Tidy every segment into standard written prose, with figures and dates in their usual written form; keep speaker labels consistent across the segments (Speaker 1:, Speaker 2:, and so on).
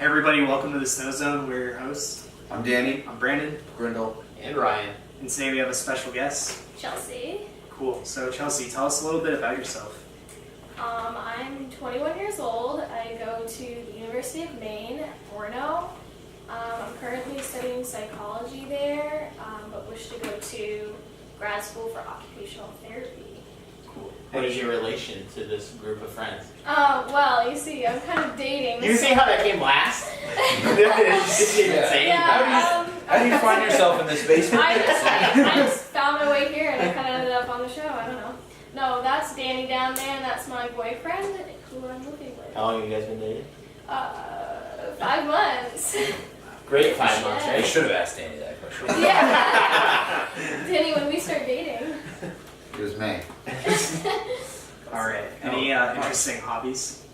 Speaker 1: Hey everybody, welcome to the Snow Zone. We're your hosts.
Speaker 2: I'm Danny.
Speaker 1: I'm Brandon.
Speaker 3: Grindle.
Speaker 4: And Ryan.
Speaker 1: And today we have a special guest.
Speaker 5: Chelsea.
Speaker 1: Cool. So Chelsea, tell us a little bit about yourself.
Speaker 5: I'm 21 years old. I go to the University of Maine at Orono. I'm currently studying psychology there, but wish to go to grad school for occupational therapy.
Speaker 1: Cool.
Speaker 4: What is your relation to this group of friends?
Speaker 5: Well, you see, I'm kind of dating.
Speaker 4: You see how that came last? Didn't even say
Speaker 5: Yeah,
Speaker 3: How do you find yourself in this basement?
Speaker 5: I just found my way here and I kind of ended up on the show. I don't know. No, that's Danny down there, and that's my boyfriend who I'm living with.
Speaker 4: How long have you guys been dating?
Speaker 5: 5 months.
Speaker 4: Great 5 months,
Speaker 3: I
Speaker 4: right?
Speaker 3: should have asked Danny that question.
Speaker 5: Yeah. Danny, when we start dating.
Speaker 2: It was May.
Speaker 1: All right. Any interesting hobbies?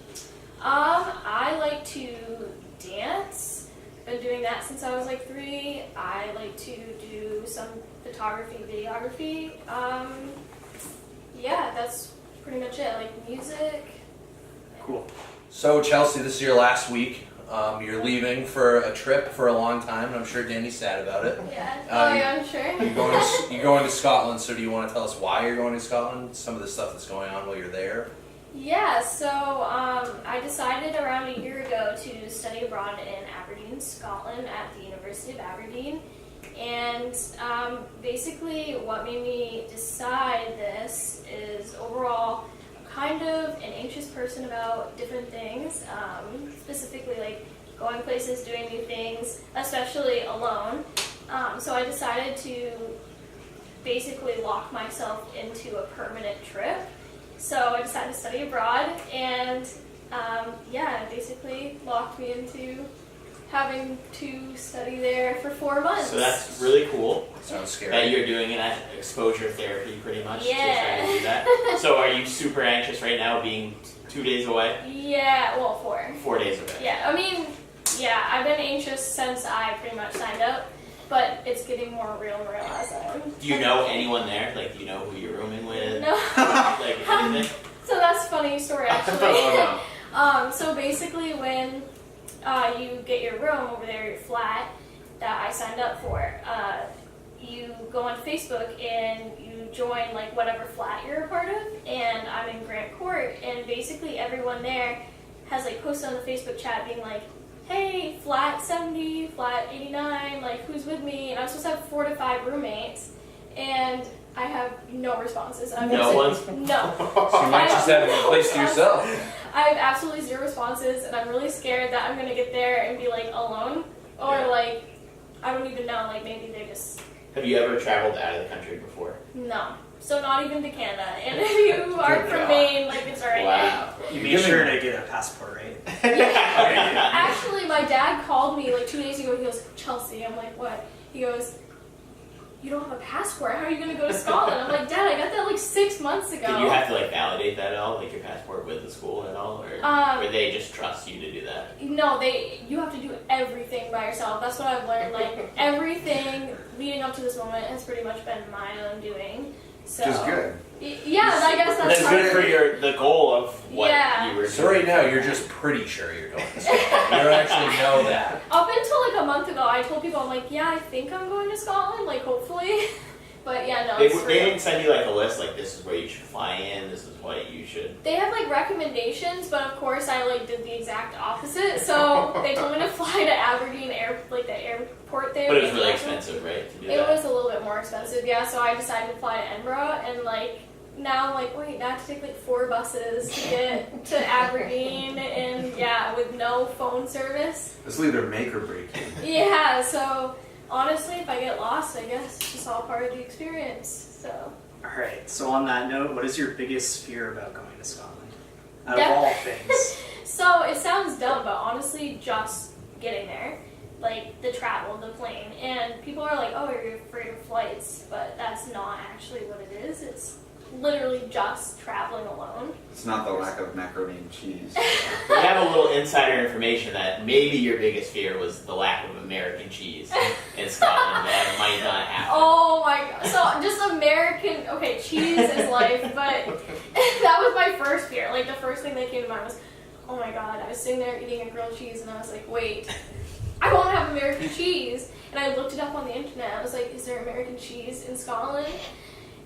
Speaker 5: I like to dance. Been doing that since I was like 3. I like to do some photography, videography. Yeah, that's pretty much it. I like music.
Speaker 1: Cool.
Speaker 3: So Chelsea, this is your last week. You're leaving for a trip for a long time, and I'm sure Danny's sad about it.
Speaker 5: Yeah.
Speaker 3: Yeah,
Speaker 5: I'm sure.
Speaker 3: You're going to Scotland, so do you want to tell us why you're going to Scotland? Some of the stuff that's going on while you're there?
Speaker 5: Yeah, so I decided around a year ago to study abroad in Aberdeen, Scotland at the University of Aberdeen. And basically what made me decide this is overall I'm kind of an anxious person about different things, specifically like going places, doing new things, especially alone. So I decided to basically lock myself into a permanent trip. So I decided to study abroad, and it basically locked me into having to study there for 4 months.
Speaker 4: So that's really cool.
Speaker 3: Sounds scary.
Speaker 4: That you're doing it as exposure therapy pretty much to
Speaker 5: Yeah.
Speaker 4: try to do that. So are you super anxious right now being 2 days away?
Speaker 5: Yeah, well, 4.
Speaker 4: 4 days away.
Speaker 5: Yeah, I mean, I've been anxious since I pretty much signed up, but it's getting more real and real as I'm.
Speaker 4: Do you know anyone there? Like, do you know who you're rooming with?
Speaker 5: No.
Speaker 4: Like, anything?
Speaker 5: So that's a funny story, actually.
Speaker 4: Oh,
Speaker 5: So basically when you get your room over there, your flat that I signed up for, you go on Facebook and you join like whatever flat you're a part of, and I'm in Grant Court, and basically everyone there has like posted on the Facebook chat being like, hey, flat 70, flat 89, like who's with me? And I'm supposed to have 4 to 5 roommates, and I have no responses.
Speaker 4: No one's?
Speaker 5: No.
Speaker 3: So you might just have a place to yourself.
Speaker 5: I have absolutely 0 responses, and I'm really scared that I'm gonna get there and be like alone, or
Speaker 4: Yeah.
Speaker 5: like I don't even know, like maybe they just
Speaker 4: Have you ever traveled out of the country before?
Speaker 5: no. So not even to Canada. And if you are
Speaker 4: Good
Speaker 5: from
Speaker 4: God.
Speaker 5: Maine, like it's alright.
Speaker 4: Wow.
Speaker 1: You made sure to get a passport, right?
Speaker 5: Actually, my dad called me like 2 days ago. He goes, Chelsea. I'm like, what? He goes, you don't have a passport. How are you gonna go to Scotland? I'm like, Dad, I got that like 6 months ago.
Speaker 4: Did you have to like validate that at all, like your passport with the school at all, or they just trust you to do that?
Speaker 5: No, you have to do everything by yourself. That's what I've learned. Like everything leading up to this moment has pretty much been my own doing. So,
Speaker 2: Which is good.
Speaker 5: Yeah, I guess that's
Speaker 4: That's good for the goal of what
Speaker 5: Yeah.
Speaker 4: you were doing.
Speaker 3: So right now, you're just pretty sure you're going to Scotland. You don't actually know that.
Speaker 5: Up until like a month ago, I told people, I'm like, yeah, I think I'm going to Scotland, like hopefully. But yeah, no,
Speaker 4: They
Speaker 5: it's
Speaker 4: they didn't send you like a list, like this is where you should fly in, this is what you should.
Speaker 5: They have like recommendations, but of course I like did the exact opposite. So they told me to fly to Aberdeen the airport there.
Speaker 4: But it was really expensive, right? To do
Speaker 5: It
Speaker 4: that.
Speaker 5: was a little bit more expensive, yeah. So I decided to fly to Edinburgh, and like now I'm like, wait, now I have to take like 4 buses to get to Aberdeen, and yeah, with no phone service.
Speaker 2: This will either make or break you.
Speaker 5: Yeah, so honestly, if I get lost, I guess it's just all part of the experience. So
Speaker 1: All right. So on that note, what is your biggest fear about going to Scotland? Out
Speaker 5: Yeah.
Speaker 1: of all things.
Speaker 5: So it sounds dumb, but honestly, just getting there, like the travel, the plane, and people are like, "Oh, you're afraid of flights," but that's not actually what it is. It's literally just traveling alone.
Speaker 2: It's not the lack of macaroni and cheese.
Speaker 4: We have a little insider information that maybe your biggest fear was the lack of American cheese in Scotland. That might not happen.
Speaker 5: Oh my god! So just American, okay, cheese is life, but that was my first fear. Like the first thing that came to mind was, oh my god, I was sitting there eating a grilled cheese and I was like, wait, I won't have American cheese. And I looked it up on the internet. I was like, is there American cheese in Scotland?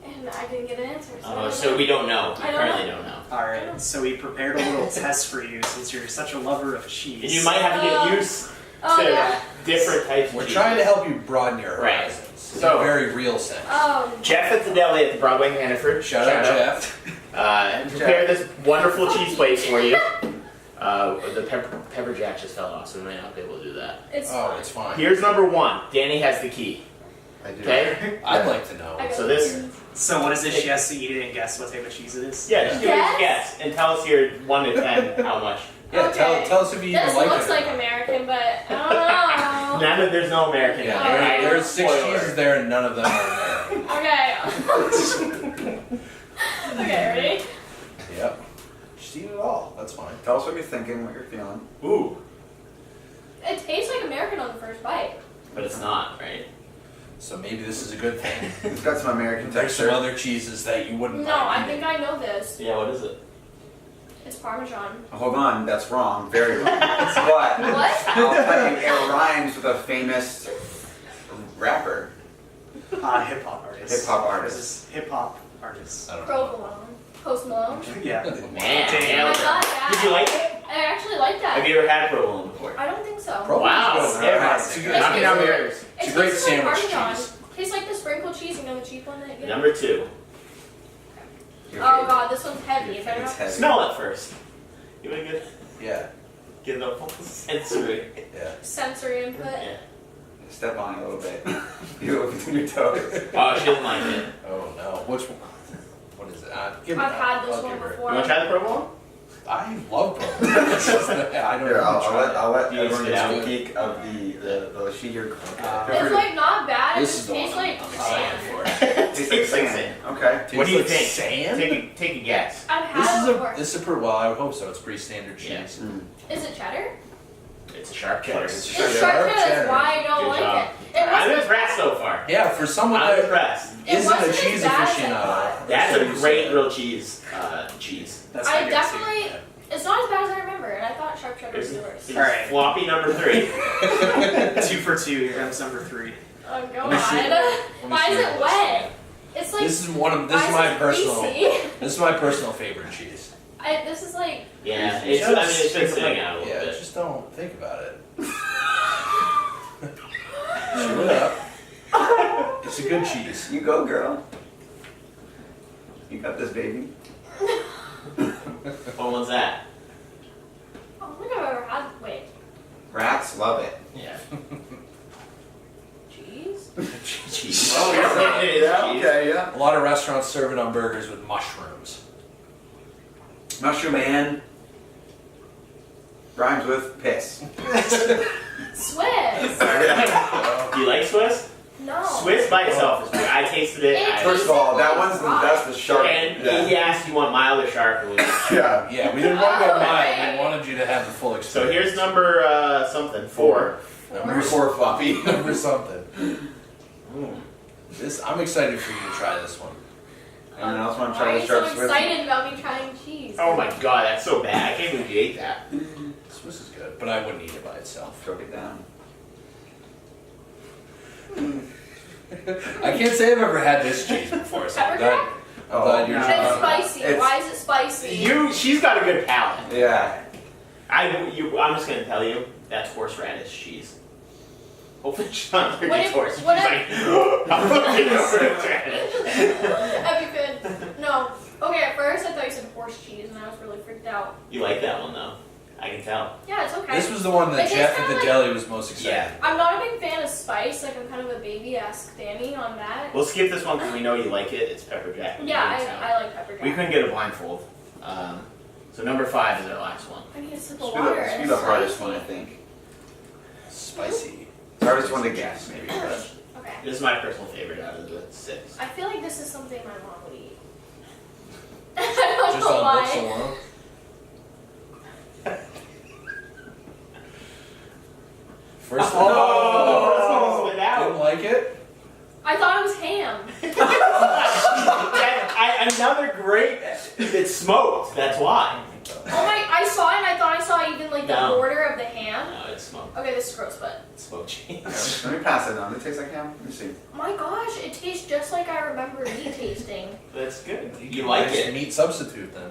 Speaker 5: And I didn't get an answer.
Speaker 4: So we don't know. We
Speaker 5: I don't
Speaker 4: currently
Speaker 5: know.
Speaker 4: don't know.
Speaker 1: Alright, so we prepared a little test for you since you're such a lover of cheese.
Speaker 4: And you might have to get used
Speaker 5: Oh,
Speaker 4: to
Speaker 5: yeah.
Speaker 4: different types of
Speaker 3: We're
Speaker 4: cheese.
Speaker 3: trying to help you broaden your
Speaker 4: Right.
Speaker 3: horizons.
Speaker 4: So-
Speaker 3: in a very real sense.
Speaker 4: Jeff at the deli at the Broadway in Hannaford.
Speaker 3: Shout out Jeff.
Speaker 4: Prepare this wonderful cheese plate for you. The pepper jack just fell off, so we might not be able to do that.
Speaker 5: It's
Speaker 3: Oh,
Speaker 5: fine.
Speaker 3: it's fine.
Speaker 4: Here's number 1. Danny has the key.
Speaker 2: I do.
Speaker 4: Okay?
Speaker 3: I'd like to know.
Speaker 5: I got
Speaker 4: So this-
Speaker 5: it.
Speaker 1: So what is it? She has to eat it and guess what type of cheese it is?
Speaker 4: Yeah, just give us
Speaker 5: Yes.
Speaker 4: a guess and tell us your 1 to 10 how much.
Speaker 3: Yeah,
Speaker 5: Okay.
Speaker 3: tell us if you
Speaker 5: This
Speaker 3: even like
Speaker 5: looks
Speaker 3: it.
Speaker 5: like American, but I don't know.
Speaker 4: None of there's no American.
Speaker 3: Yeah,
Speaker 5: Alright.
Speaker 3: there's 6
Speaker 4: Spoiler.
Speaker 3: cheeses there and none of them are American.
Speaker 5: Okay. Okay, ready?
Speaker 3: Yep. Just eat it all. That's fine.
Speaker 2: Tell us what you're thinking, what you're feeling.
Speaker 4: Ooh,
Speaker 5: It tastes like American on the first bite.
Speaker 4: but it's not, right?
Speaker 3: So maybe this is a good thing.
Speaker 2: It's got some American
Speaker 3: There's some
Speaker 2: texture.
Speaker 3: other cheeses that you wouldn't
Speaker 5: No,
Speaker 3: mind
Speaker 5: I
Speaker 3: eating.
Speaker 5: think I know this.
Speaker 4: Yeah, what is it?
Speaker 5: It's Parmesan.
Speaker 2: Hold on, that's wrong. Very wrong. But
Speaker 5: What?
Speaker 2: I'll tell you, it rhymes with a famous rapper.
Speaker 1: Hip hop artist.
Speaker 2: Hip-hop artist.
Speaker 1: Hip hop artist.
Speaker 3: I don't know.
Speaker 5: Pro Malone. Post Malone.
Speaker 1: Yeah.
Speaker 4: Man,
Speaker 1: Damn.
Speaker 5: I
Speaker 4: Taylor.
Speaker 5: got that.
Speaker 4: Did you like it?
Speaker 5: I actually like that.
Speaker 4: Have you ever had provolone before?
Speaker 5: I don't think so.
Speaker 3: Pro-
Speaker 4: Wow,
Speaker 3: Provolone is good.
Speaker 4: yeah,
Speaker 3: It's a good-
Speaker 4: knock me down the ears.
Speaker 5: It
Speaker 3: It's a great
Speaker 5: tastes like
Speaker 3: sandwich
Speaker 5: Parmesan.
Speaker 3: cheese.
Speaker 5: Tastes like the sprinkled cheese, you know, the cheap one that you get.
Speaker 4: Number 2.
Speaker 5: Oh god, this one's heavy. If I
Speaker 2: It's
Speaker 5: don't
Speaker 2: heavy.
Speaker 4: Smell it first. You want to
Speaker 3: Yeah,
Speaker 4: get the full sensory.
Speaker 3: yeah.
Speaker 5: sensory input.
Speaker 4: Yeah.
Speaker 2: Step on it a little bit. You look between your toes.
Speaker 4: Oh, she doesn't like it.
Speaker 3: Oh no. Which one? What is it? Give
Speaker 5: I've
Speaker 3: me-
Speaker 5: had this
Speaker 3: I'll
Speaker 5: one
Speaker 3: give her-
Speaker 5: before.
Speaker 4: You want to try the provolone?
Speaker 3: I love provolone. It's just that I don't
Speaker 2: Here,
Speaker 3: even try it.
Speaker 2: I'll let
Speaker 4: You
Speaker 2: everyone
Speaker 4: sit
Speaker 2: get a
Speaker 4: down.
Speaker 2: peek of the sheet here.
Speaker 5: It's like not bad. It
Speaker 3: This is
Speaker 5: just
Speaker 3: the
Speaker 5: tastes
Speaker 3: one
Speaker 5: like
Speaker 3: I'm excited
Speaker 5: sand.
Speaker 3: for.
Speaker 2: Tastes like sand. Okay.
Speaker 4: What do you
Speaker 3: Tastes like
Speaker 4: think?
Speaker 3: Sand?
Speaker 4: Take a guess.
Speaker 5: I've
Speaker 3: This
Speaker 5: had
Speaker 3: is
Speaker 5: it before.
Speaker 3: this is a well. I would hope so. It's pretty standard
Speaker 4: Yeah.
Speaker 3: cheese.
Speaker 5: Is it cheddar?
Speaker 4: It's a sharp cheddar.
Speaker 3: It's
Speaker 5: It's
Speaker 3: Cheddar.
Speaker 5: sharp cheddar.
Speaker 3: Cheddar.
Speaker 5: That's why I don't
Speaker 4: Good
Speaker 5: like
Speaker 4: job.
Speaker 5: it. It
Speaker 4: I'm
Speaker 5: wasn't
Speaker 4: impressed so far.
Speaker 3: Yeah, for someone
Speaker 4: I'm
Speaker 3: that
Speaker 4: impressed.
Speaker 5: It
Speaker 3: isn't a
Speaker 5: wasn't
Speaker 3: cheese
Speaker 5: as bad as I
Speaker 3: aficionado.
Speaker 5: thought.
Speaker 4: That's a
Speaker 3: so you
Speaker 4: great
Speaker 3: say.
Speaker 4: grilled cheese. Cheese.
Speaker 1: That's
Speaker 5: I
Speaker 1: my
Speaker 5: definitely.
Speaker 3: Yeah.
Speaker 5: It's not as bad as I remember, and I thought sharp cheddar was the worst.
Speaker 4: It's
Speaker 1: Alright.
Speaker 4: floppy number 3.
Speaker 1: go-to. 2 for 2. Here comes number 3.
Speaker 5: Oh
Speaker 3: Let me see-
Speaker 5: god.
Speaker 3: let me
Speaker 5: Why
Speaker 3: see
Speaker 5: is
Speaker 3: your
Speaker 5: it
Speaker 3: list
Speaker 5: wet?
Speaker 3: again.
Speaker 5: It's like.
Speaker 3: This is one of this
Speaker 5: why
Speaker 3: is
Speaker 5: is
Speaker 3: my
Speaker 5: it
Speaker 3: personal
Speaker 5: greasy?
Speaker 3: this is my personal favorite cheese.
Speaker 5: This is like.
Speaker 4: Yeah,
Speaker 3: It's
Speaker 4: it's, I mean,
Speaker 3: just-
Speaker 4: it's been sitting out a little
Speaker 3: Yeah,
Speaker 4: bit.
Speaker 3: just don't think about it. Chew it up. It's a good cheese.
Speaker 2: You go, girl. You got this, baby.
Speaker 4: What one's that?
Speaker 5: I don't think I've ever had. Wait.
Speaker 2: Rats love it.
Speaker 4: Yeah.
Speaker 5: Cheese?
Speaker 4: Cheese.
Speaker 2: Oh,
Speaker 4: you're saying it is cheese.
Speaker 2: Okay, yeah.
Speaker 3: A lot of restaurants serve it on burgers with mushrooms.
Speaker 2: Mushroom man rhymes with piss.
Speaker 5: Swiss.
Speaker 4: Do you like Swiss?
Speaker 5: No.
Speaker 4: Swiss by itself is good. I tasted it.
Speaker 5: It-
Speaker 2: First of all, that one's the sharp.
Speaker 4: And
Speaker 2: Yeah.
Speaker 4: he asked you want mild or sharp. And we-
Speaker 2: Yeah.
Speaker 3: Yeah, we didn't want to go
Speaker 5: Oh,
Speaker 3: mild.
Speaker 5: okay.
Speaker 3: We wanted you to have the full
Speaker 4: So
Speaker 3: experience.
Speaker 4: here's number something 4.
Speaker 2: Number 4, floppy.
Speaker 3: Number something. This I'm excited for you to try this one.
Speaker 2: Anyone else want to
Speaker 5: Why
Speaker 2: try
Speaker 5: are
Speaker 2: the
Speaker 5: you
Speaker 2: sharp
Speaker 5: so
Speaker 2: Swiss?
Speaker 5: excited about me trying cheese?
Speaker 4: Oh my god, that's so bad. I can't believe you ate that.
Speaker 3: Swiss is good, but I wouldn't eat it by itself.
Speaker 2: Choke it down.
Speaker 3: I can't say I've ever had this cheese before, so I'm
Speaker 5: Pepper
Speaker 3: glad,
Speaker 5: jack?
Speaker 3: I'm glad you're
Speaker 2: no.
Speaker 5: It's
Speaker 3: trying it.
Speaker 5: spicy.
Speaker 2: It's-
Speaker 5: Why is it spicy?
Speaker 4: She's got a good palate.
Speaker 2: Yeah.
Speaker 4: I'm just gonna tell you, that's horseradish cheese. Hopefully she's not
Speaker 5: What
Speaker 4: allergic
Speaker 5: if-
Speaker 4: to horse. She's
Speaker 5: what if-
Speaker 4: like, I'm looking at horseradish.
Speaker 5: That'd be good. No. Okay, at first I thought you said horse cheese, and I was really freaked out.
Speaker 4: You like that one though. I can tell.
Speaker 5: Yeah, it's okay.
Speaker 3: This was the one that
Speaker 5: It tastes
Speaker 3: Jeff at
Speaker 5: kinda
Speaker 3: the
Speaker 5: like-
Speaker 3: deli was most excited.
Speaker 4: Yeah.
Speaker 5: I'm not a big fan of spice. Like I'm kind of a baby-esque Danny on that.
Speaker 4: We'll skip this one because we know you like it. It's pepper jack.
Speaker 5: Yeah, I like pepper jack.
Speaker 4: We couldn't get a blindfold. So number 5 is our last one.
Speaker 5: I need a sip
Speaker 2: This
Speaker 5: of
Speaker 2: will
Speaker 5: water.
Speaker 2: be
Speaker 5: and
Speaker 2: the
Speaker 5: it's
Speaker 2: hardest
Speaker 5: spicy.
Speaker 2: one, I think.
Speaker 3: Spicy.
Speaker 2: Hardest one to guess, maybe. But
Speaker 5: Okay.
Speaker 4: This is my personal favorite out of the 6.
Speaker 5: I feel like this is something my mom would eat. I don't
Speaker 3: Just
Speaker 5: know
Speaker 3: on looks
Speaker 5: why.
Speaker 3: alone. First
Speaker 4: Oh,
Speaker 3: one.
Speaker 4: first one was without.
Speaker 3: Didn't like it?
Speaker 5: I thought it was ham.
Speaker 4: Another great. It's smoked. That's why.
Speaker 5: Oh my! I saw it and I thought I like the
Speaker 4: No.
Speaker 5: border of the ham.
Speaker 4: No, it's smoked.
Speaker 5: Okay, this is gross, but
Speaker 4: Smoked cheese.
Speaker 2: Let me pass it on. It tastes like ham. Let me see.
Speaker 5: my gosh, it tastes just like I remember meat tasting.
Speaker 4: That's good. You
Speaker 3: can
Speaker 4: like
Speaker 3: nice
Speaker 4: it.
Speaker 3: meat substitute then.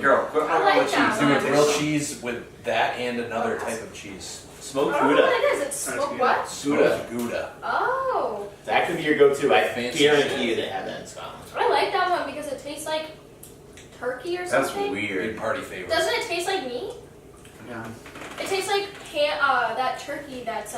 Speaker 2: Carol, quit
Speaker 5: I
Speaker 2: talking
Speaker 5: like
Speaker 2: about
Speaker 5: that
Speaker 2: cheese.
Speaker 3: Do
Speaker 5: one.
Speaker 3: a grilled cheese with that and another type of cheese.
Speaker 5: I
Speaker 4: Smoked
Speaker 5: don't know
Speaker 4: Gouda.
Speaker 5: what it is. It's
Speaker 1: Sounds
Speaker 5: smoked
Speaker 1: good.
Speaker 5: what?
Speaker 3: Gouda. Gouda.
Speaker 5: Oh,
Speaker 4: That could be your go-to. I
Speaker 3: Fancy
Speaker 4: guarantee
Speaker 3: shit.
Speaker 4: you they have that in Scotland.
Speaker 5: I like that one because it tastes like turkey or
Speaker 2: That's
Speaker 5: something.
Speaker 3: Big
Speaker 2: weird.
Speaker 3: party favorite.
Speaker 5: Doesn't it taste like meat?
Speaker 2: Yeah.
Speaker 5: It tastes like that turkey that's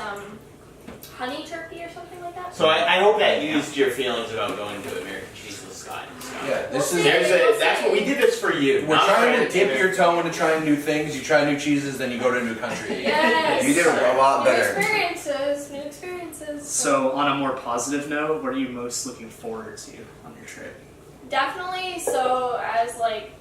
Speaker 5: honey turkey or something like that.
Speaker 4: So I hope that eased your feelings about going to American cheese with Scott.
Speaker 3: Yeah, this
Speaker 5: We'll
Speaker 3: is.
Speaker 5: see.
Speaker 4: That's what we did this for you.
Speaker 3: We're
Speaker 4: not
Speaker 3: trying to
Speaker 4: for
Speaker 3: dip your toe into trying new things. You try new cheeses, then you go to a new country.
Speaker 5: Yes.
Speaker 2: You did a lot
Speaker 5: New
Speaker 2: better.
Speaker 5: experiences. New experiences.
Speaker 1: So, on a more positive note, what are you most looking forward to on your trip?
Speaker 5: Definitely. So as like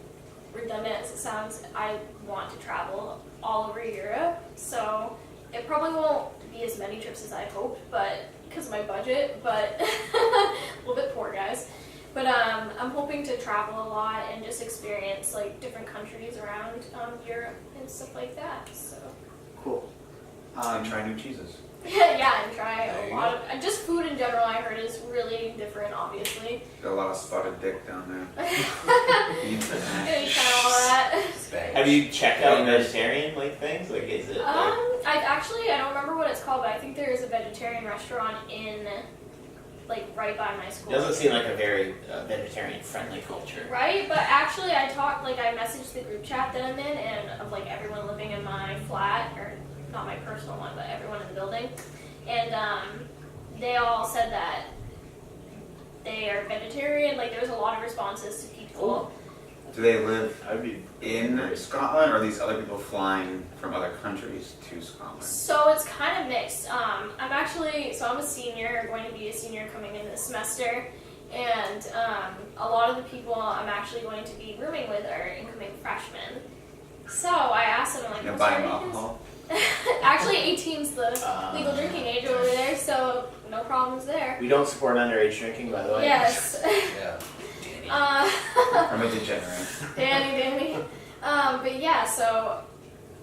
Speaker 5: redundant as it sounds, I want to travel all over Europe. So it probably won't be as many trips as I hoped, but because of my budget, but a little bit poor, guys. But I'm hoping to travel a lot and just experience like different countries around Europe and stuff like that. So
Speaker 1: Cool.
Speaker 2: And try new cheeses.
Speaker 5: yeah, and try
Speaker 3: There
Speaker 5: a
Speaker 3: you
Speaker 5: lot of and just food in general. I heard is really different, obviously.
Speaker 2: Got a lot of spotted dick down there. Eat
Speaker 5: Gonna
Speaker 2: that.
Speaker 5: eat kind of all that.
Speaker 4: Have you checked out vegetarian like things? Like is it? Like,
Speaker 5: I don't remember what it's called, but I think there is a vegetarian restaurant in, like, right by my school.
Speaker 4: doesn't seem like a very vegetarian friendly culture.
Speaker 5: Right, but actually, I messaged the group chat that I'm in, and of like everyone living in my flat, or not my personal one, but everyone in the building, and they all said that they are vegetarian. Like, there was a lot of responses to people.
Speaker 2: Do they live
Speaker 4: I'd be
Speaker 2: in Scotland, or are these other people flying from other countries to Scotland?
Speaker 5: So it's kind of mixed. I'm a senior, going to be a senior coming in this semester, and a lot of the people I'm actually going to be rooming with are incoming freshmen. So I asked them, like,
Speaker 2: You
Speaker 5: what's
Speaker 2: buy
Speaker 5: your
Speaker 2: them
Speaker 5: ages?
Speaker 2: alcohol?
Speaker 5: Actually, 18's the legal drinking age over there, so no problems there.
Speaker 4: We don't support underage drinking, by the way.
Speaker 5: Yes.
Speaker 3: Yeah.
Speaker 2: I'm a degenerate.
Speaker 5: Danny. But yeah, so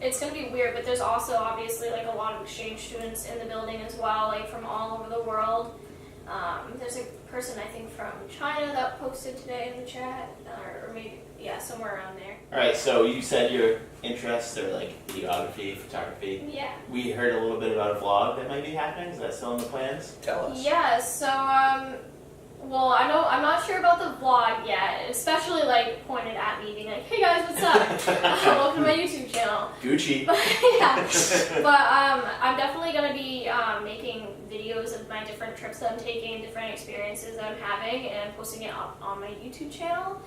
Speaker 5: it's gonna be weird, but there's also obviously like a lot of exchange students in the building as well, like from all over the world. There's a person I think from China that posted today in the chat, or maybe somewhere around there.
Speaker 4: All right. So you said your interests are like videography, photography.
Speaker 5: Yeah.
Speaker 4: We heard a little bit about a vlog that might be happening. Is that still in the plans?
Speaker 3: Tell us.
Speaker 5: Yeah. So well, I'm not sure about the vlog yet, especially like pointed at me, being like, "Hey guys, what's up? Welcome to my YouTube channel."
Speaker 4: Gucci.
Speaker 5: But yeah, but I'm definitely gonna be making videos of my different trips that I'm taking, different experiences that I'm having, and posting it up on my YouTube channel.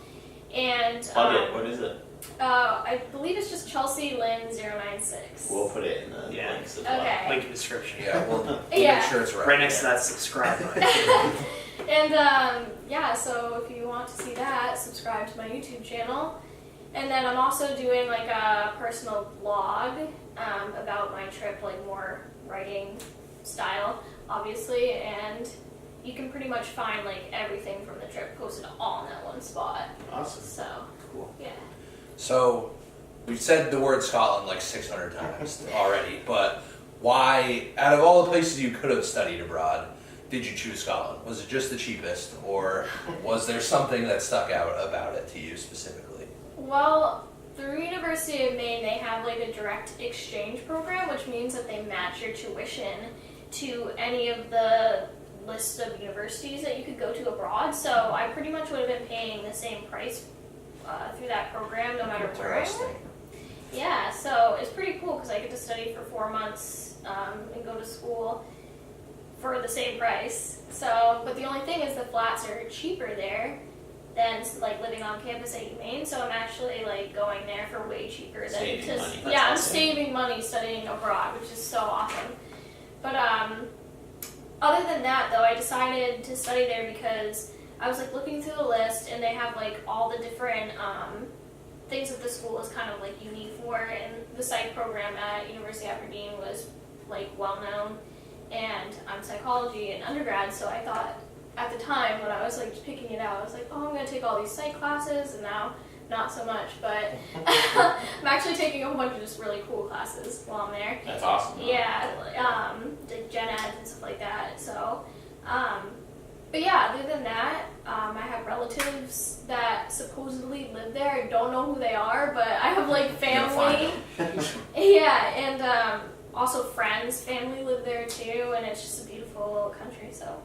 Speaker 5: And
Speaker 4: Plug it. What is it?
Speaker 5: I believe it's just Chelsea Lynn 096.
Speaker 4: We'll put it in the links as well.
Speaker 5: Okay.
Speaker 1: Link in the description.
Speaker 3: Yeah, we'll
Speaker 5: Yeah.
Speaker 3: make sure it's right.
Speaker 1: Right next to that subscribe button.
Speaker 5: And so if you want to see that, subscribe to my YouTube channel. And then I'm also doing like a personal vlog about my trip, like more writing style, obviously. And you can pretty much find like everything from the trip posted all in that one spot.
Speaker 4: Awesome.
Speaker 5: So,
Speaker 4: Cool.
Speaker 5: yeah.
Speaker 3: So, we've said the word Scotland like 600 times already, but why, out of all the places you could have studied abroad, did you choose Scotland? Was it just the cheapest, or was there something that stuck out about it to you specifically?
Speaker 5: Well, through University of Maine, they have like a direct exchange program, which means that they match your tuition to any of the list of universities that you could go to abroad. So I pretty much would have been paying the same price through that program, no matter where I went.
Speaker 3: Interesting.
Speaker 5: Yeah, so it's pretty cool because I get to study for 4 months and go to school for the same price. So, but the only thing is the flats are cheaper there than like living on campus at UMaine. So I'm actually like going there for way cheaper than
Speaker 4: Saving money. That's
Speaker 5: yeah, I'm
Speaker 4: awesome.
Speaker 5: saving money studying abroad, which is so awesome. But other than that, though, I decided to study there because I was like looking through the list, and they have like all the different things that the school is kind of like unique for, and the psych program at University of Aberdeen was like well known, and I'm psychology in undergrad, so I thought at the time when I was like picking it out, I was like, oh, I'm gonna take all these psych classes, and now not so much, but I'm actually taking a whole bunch of just really cool classes while I'm there.
Speaker 4: That's awesome. Though.
Speaker 5: Yeah, like gen eds and stuff like that. So, but yeah, other than that, I have relatives that supposedly live there. I don't know who they are, but I have like family. Yeah, and also friends, family live there too, and it's just a beautiful little country. So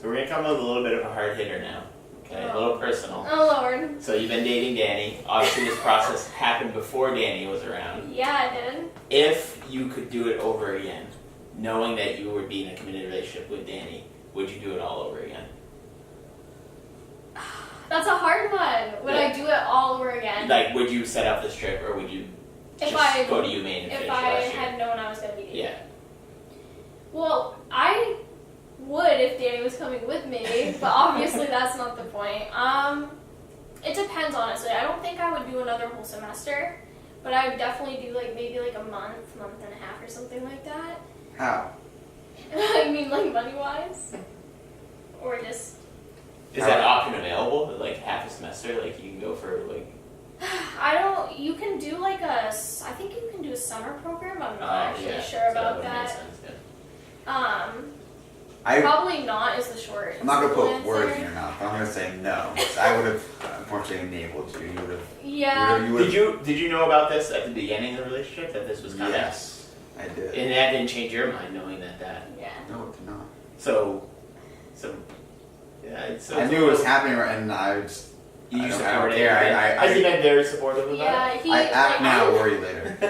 Speaker 4: So we're gonna come with a little bit of a hard hitter now. Okay, a little personal.
Speaker 5: oh Lord.
Speaker 4: So you've been dating Danny. Obviously, this process happened before Danny was around.
Speaker 5: Yeah, I did.
Speaker 4: If you could do it over again, knowing that you would be in a committed relationship with Danny, would you do it all over again?
Speaker 5: That's a hard one. Would I do it all over again?
Speaker 4: Like, would you set up this trip, or would you
Speaker 5: If
Speaker 4: just
Speaker 5: I-
Speaker 4: go to UMaine and
Speaker 5: If
Speaker 4: finish
Speaker 5: I
Speaker 4: last year?
Speaker 5: had known I was going to be dating.
Speaker 4: Yeah.
Speaker 5: Well, I would if Danny was coming with me, but obviously that's not the point. It depends, honestly. I don't think I would do another whole semester, but I would definitely do like maybe like a month and a half or something like that.
Speaker 2: How?
Speaker 5: I mean, like money-wise, or just
Speaker 4: Is that option available? Like half a semester? Like you can go for like.
Speaker 5: I don't. You can do like I think you can do a summer program. I'm not actually
Speaker 4: yeah.
Speaker 5: sure
Speaker 4: So
Speaker 5: about
Speaker 4: would make
Speaker 5: that.
Speaker 4: sense, yeah.
Speaker 5: Probably not is the short.
Speaker 2: I'm not gonna put
Speaker 5: answer.
Speaker 2: words in your mouth. I'm gonna say no. I would have unfortunately enabled you. You would have.
Speaker 5: Yeah.
Speaker 2: You would
Speaker 4: Did you know about this at the beginning of the relationship that this was coming?
Speaker 2: Yes, I did.
Speaker 4: And that didn't change your mind knowing that.
Speaker 5: Yeah.
Speaker 2: No, it did not.
Speaker 4: So yeah.
Speaker 2: I knew it was happening, and I just.
Speaker 4: You
Speaker 2: I don't
Speaker 4: support it.
Speaker 2: care.
Speaker 4: Has he been very supportive of
Speaker 5: Yeah.
Speaker 4: that?
Speaker 5: He.
Speaker 2: I act
Speaker 5: like,
Speaker 2: now, worry later.
Speaker 3: I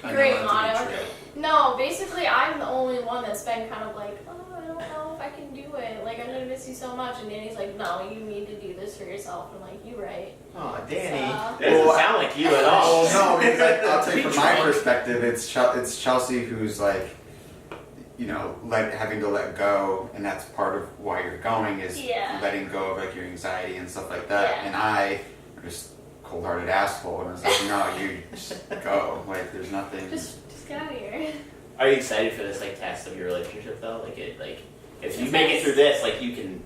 Speaker 3: know
Speaker 5: Great
Speaker 3: that to
Speaker 5: motto.
Speaker 3: be true.
Speaker 5: No, basically, I'm the only one that's been kind of like, oh, I don't know if I can do it. Like, I'm gonna miss you so much. And Danny's like, no, you need to do this for yourself. I'm like, you right.
Speaker 4: Oh, Danny.
Speaker 5: So-
Speaker 4: That doesn't
Speaker 2: Well,
Speaker 4: sound like you at all.
Speaker 2: Well, no, because I'll tell you from my
Speaker 4: Drunk.
Speaker 2: perspective, it's Chelsea who's like, you know, having to let go, and that's part of why you're going is
Speaker 5: Yeah.
Speaker 2: letting go of like your anxiety and stuff like that.
Speaker 5: Yeah.
Speaker 2: And I am just cold-hearted asshole, and it's like, no, you just go. Like, there's nothing.
Speaker 5: Just get out of here.
Speaker 4: Are you excited for this like test of your relationship though? If you make it through this, like you can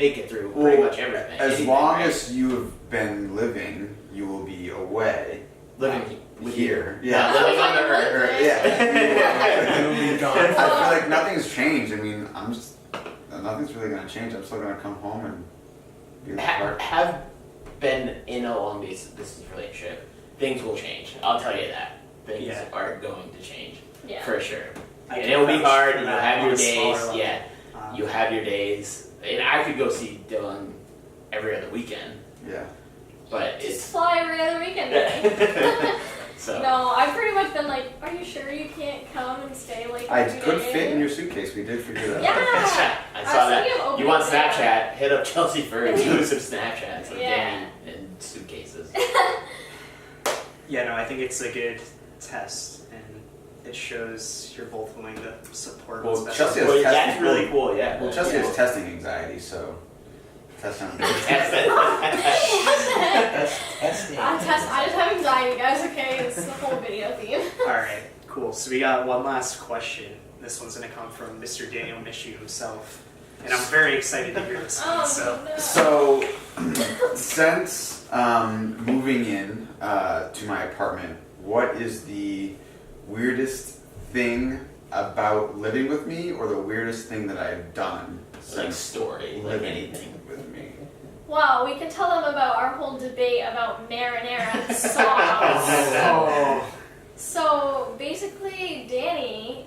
Speaker 4: make it through pretty
Speaker 2: Well,
Speaker 4: much everything.
Speaker 2: As
Speaker 4: anything,
Speaker 2: long
Speaker 4: right?
Speaker 2: as you have been living, you will be away.
Speaker 4: living with
Speaker 2: Here.
Speaker 4: you.
Speaker 2: Yeah.
Speaker 4: Not living on the
Speaker 5: Living
Speaker 4: earth.
Speaker 5: with
Speaker 2: Or-
Speaker 5: it.
Speaker 2: yeah.
Speaker 3: It'll be gone.
Speaker 2: I feel like nothing's changed. I mean, nothing's really gonna change. I'm still gonna come home and be with her.
Speaker 4: Have been in a long distance relationship. Things will change. I'll tell you that. Things
Speaker 1: Yeah.
Speaker 4: are going to change
Speaker 5: Yeah.
Speaker 4: for sure.
Speaker 1: I
Speaker 4: And
Speaker 1: can
Speaker 4: it'll be
Speaker 1: vouch
Speaker 4: hard.
Speaker 1: for
Speaker 4: You'll
Speaker 1: that
Speaker 4: have
Speaker 1: on
Speaker 4: your
Speaker 1: a smaller
Speaker 4: days.
Speaker 1: level.
Speaker 4: Yeah, you have your days. And I could go see Dylan every other weekend,
Speaker 2: Yeah.
Speaker 4: but
Speaker 5: Just
Speaker 4: it's
Speaker 5: fly every other weekend. Danny.
Speaker 4: so.
Speaker 5: No, I've pretty much been like, are you sure you can't come and stay like
Speaker 2: I
Speaker 5: every
Speaker 2: could
Speaker 5: day?
Speaker 2: fit in your suitcase. We did figure that out.
Speaker 5: Yeah.
Speaker 4: I
Speaker 5: I
Speaker 4: saw
Speaker 5: was thinking of
Speaker 4: that.
Speaker 5: opening
Speaker 4: You want
Speaker 5: it up.
Speaker 4: Snapchat? Hit up Chelsea for exclusive Snapchats of
Speaker 5: Yeah.
Speaker 4: Danny and suitcases.
Speaker 1: Yeah, no, I think it's a good test, and it shows you're both willing to support
Speaker 2: Well,
Speaker 1: what's best.
Speaker 2: Chelsea has
Speaker 4: Well,
Speaker 2: testing.
Speaker 4: that's really cool. Yeah.
Speaker 2: Well, Chelsea has testing anxiety, so test on
Speaker 4: Test
Speaker 3: Testing.
Speaker 5: I just have anxiety, guys, okay? It's the whole video theme.
Speaker 1: All right, cool. So we got one last question. This one's going to come from Mr. Daniel Mishu himself, and I'm very excited to hear this one.
Speaker 5: Oh,
Speaker 1: So,
Speaker 5: no.
Speaker 2: So, since moving in to my apartment, what is the weirdest thing about living with me, or the weirdest thing that I've done
Speaker 4: like
Speaker 2: since
Speaker 4: story, like
Speaker 2: living
Speaker 4: anything.
Speaker 2: with me?
Speaker 5: Well, we can tell them about our whole debate about marinara sauce.
Speaker 1: oh,
Speaker 5: So, basically, Danny,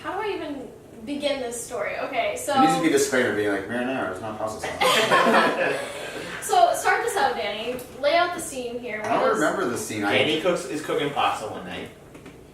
Speaker 5: how do I even begin this story? Okay, so...
Speaker 2: There needs to be a disclaimer being like, marinara is not pasta sauce.
Speaker 5: So, start this out, Danny. Lay out the scene here.
Speaker 2: I don't remember the scene.
Speaker 4: Danny is cooking pasta one night,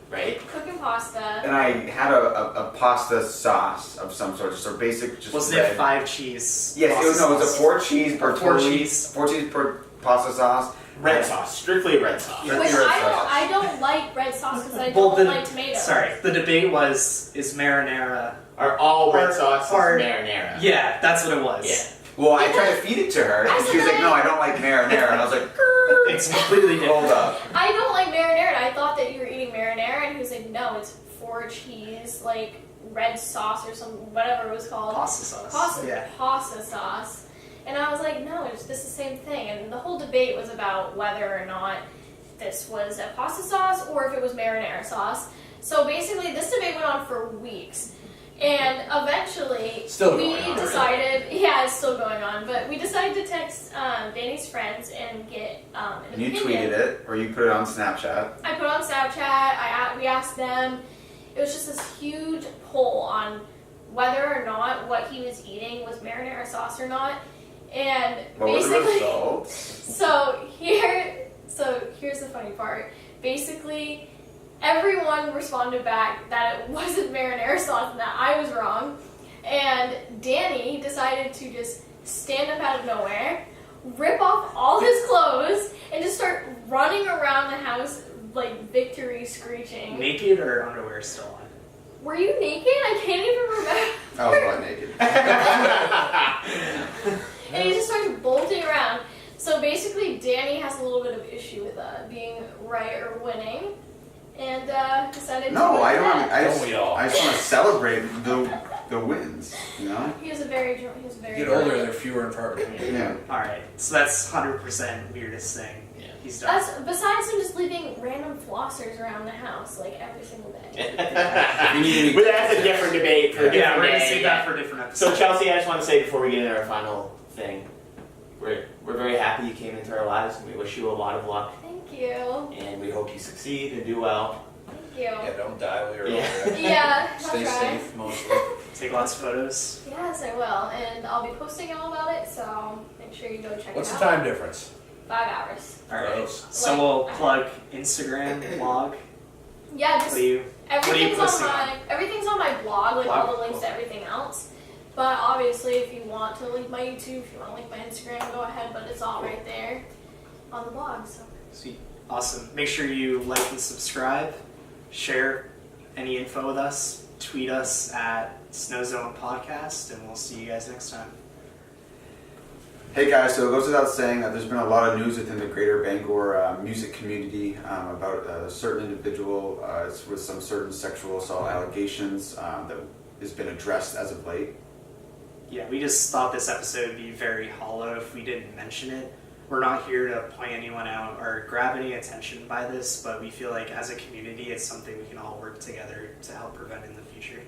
Speaker 4: right?
Speaker 5: Cooking pasta.
Speaker 2: And I had a pasta sauce of some sort, just a basic, just
Speaker 1: was
Speaker 2: red.
Speaker 1: it 5 cheese?
Speaker 2: Yes, it was, no, it was a
Speaker 1: sauce?
Speaker 2: 4 cheese per
Speaker 1: Four
Speaker 2: totally-
Speaker 1: cheese.
Speaker 2: 4 cheese per pasta sauce.
Speaker 4: Red sauce, strictly red sauce.
Speaker 2: Yeah.
Speaker 5: Which
Speaker 2: red sauce.
Speaker 5: I don't like red sauce because I
Speaker 1: Well,
Speaker 5: don't
Speaker 1: the-
Speaker 5: like tomatoes.
Speaker 1: Sorry, the debate was, is marinara...
Speaker 4: Are all red
Speaker 1: Or-
Speaker 4: sauces
Speaker 1: or-
Speaker 4: marinara?
Speaker 1: Yeah, that's what it was.
Speaker 4: Yeah.
Speaker 2: Well, I tried to feed it to her, and she was like, no, I don't like marinara. And I was like,
Speaker 1: It's completely different.
Speaker 2: hold up.
Speaker 5: I don't like marinara, and I thought that you were eating marinara, and he was like, no, it's 4 cheese, like red sauce or some whatever it was called.
Speaker 1: Pasta sauce.
Speaker 5: Pasta,
Speaker 1: Yeah.
Speaker 5: pasta sauce. And I was like, no, it's just the same thing. And the whole debate was about whether or not this was a pasta sauce or if it was marinara sauce. So basically, this debate went on for weeks. And eventually,
Speaker 3: Still
Speaker 5: we
Speaker 3: going on,
Speaker 5: decided, yeah, it's still going on, but we decided to text Danny's friends and get an
Speaker 2: And you
Speaker 5: opinion.
Speaker 2: tweeted it, or you put it on Snapchat.
Speaker 5: I put it on Snapchat, we asked them. It was just this huge poll on whether or not what he was eating was marinara sauce or not. And
Speaker 2: What were the
Speaker 5: basically,
Speaker 2: results?
Speaker 5: so here's the funny part. Basically, everyone responded back that it wasn't marinara sauce and that I was wrong. And Danny decided to just stand up out of nowhere, rip off all his clothes, and just start running around the house like victory screeching.
Speaker 1: Naked or underwear still on?
Speaker 5: Were you naked? I can't even remember.
Speaker 2: I was butt naked.
Speaker 5: And he just starts bolting around. So basically, Danny has a little bit of issue with being right or winning, and decided to.
Speaker 2: No,
Speaker 5: go
Speaker 2: I
Speaker 5: with
Speaker 2: don't.
Speaker 5: that.
Speaker 2: I
Speaker 3: Don't we all?
Speaker 2: just want to celebrate the wins. You know.
Speaker 5: He was very.
Speaker 3: Get older, they're fewer and far between.
Speaker 2: Yeah.
Speaker 1: Alright, so that's 100% weirdest thing
Speaker 4: Yeah.
Speaker 1: he's done.
Speaker 5: That's besides him just leaving random flossers around the house like every single day.
Speaker 2: If you need any-
Speaker 4: But that's a different debate for a
Speaker 1: Yeah,
Speaker 4: different
Speaker 1: we're gonna
Speaker 4: day.
Speaker 1: save that for a different episode.
Speaker 4: So Chelsea, I just want to say before we get into our final thing, we're very happy you came into our lives, and we wish you a lot of luck,
Speaker 5: Thank you.
Speaker 4: and we hope you succeed and do well.
Speaker 5: Thank you.
Speaker 3: Yeah, don't die while you're
Speaker 4: Yeah.
Speaker 3: older.
Speaker 5: Yeah, I'll
Speaker 3: Stay
Speaker 5: try.
Speaker 3: safe, mostly.
Speaker 1: Take lots of photos.
Speaker 5: Yes, I will, and I'll be posting all about it. So make sure you go check
Speaker 3: What's
Speaker 5: it
Speaker 3: the
Speaker 5: out.
Speaker 3: time difference?
Speaker 5: 5 hours.
Speaker 1: Alright,
Speaker 3: Gross.
Speaker 1: so we'll plug Instagram, blog.
Speaker 5: Yeah,
Speaker 1: What
Speaker 5: just
Speaker 1: do you
Speaker 5: everything's on
Speaker 1: posting
Speaker 5: my everything's on my blog, like
Speaker 1: Blog?
Speaker 5: all the links to everything else. But obviously, if you want to link my YouTube, if you want to link my Instagram, go ahead. But it's all right there on the blog. So
Speaker 1: Sweet. Awesome. Make sure you like and subscribe. Share any info with us. Tweet us at Snowzone Podcast, and we'll see you guys next time.
Speaker 2: Hey guys, so it goes without saying that there's been a lot of news within the greater Bangor music community about a certain individual with some certain sexual assault allegations that has been addressed as of late.
Speaker 1: Yeah, we just thought this episode would be very hollow if we didn't mention it. We're not here to point anyone out or grab any attention by this, but we feel like as a community, it's something we can all work together to help prevent in the future.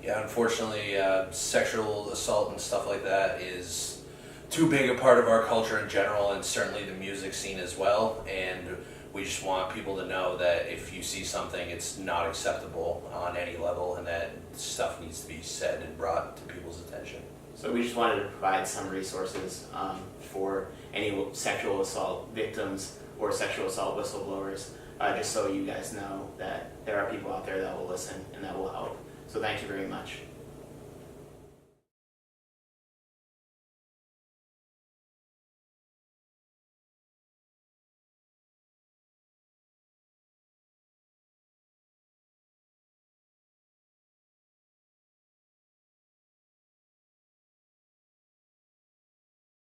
Speaker 3: Yeah, unfortunately, sexual assault and stuff like that is too big a part of our culture in general, and certainly the music scene as well. And we just want people to know that if you see something, it's not acceptable on any level, and that stuff needs to be said and brought to people's attention.
Speaker 4: So we just wanted to provide some resources for any sexual assault victims or sexual assault whistleblowers, just so you guys know that there are people out there that will listen and that will help. So thank you very much.